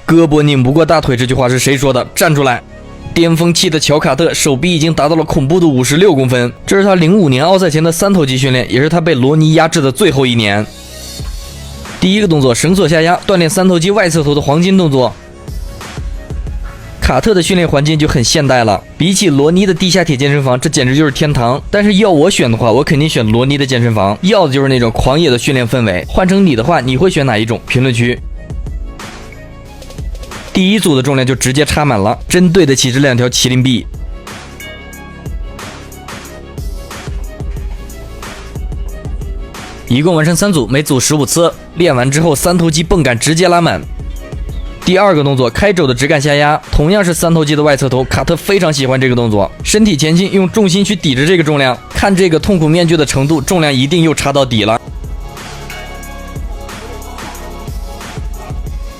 胳膊拧不过大腿这句话是谁说的？站出来！巅峰期的乔卡特手臂已经达到了恐怖的56公分，这是他05年奥赛前的3头肌训练，也是他被罗尼压制的最后一年。第一个动作，绳索下压，锻炼3头肌外侧头的黄金动作。卡特的训练环境就很现代了，比起罗尼的地下铁健身房，这简直就是天堂。但是要我选的话，我肯定选罗尼的健身房，要的就是那种狂野的训练氛围。换成你的话，你会选哪一种？评论区。第一组的重量就直接插满了，真对得起这2条麒麟臂。一共完成3组，每组15次。练完之后，3头肌泵感直接拉满。第二个动作，开肘的直杆下压，同样是3头肌的外侧头。卡特非常喜欢这个动作，身体前倾，用重心去抵着这个重量。看这个痛苦面具的程度，重量一定又插到底了。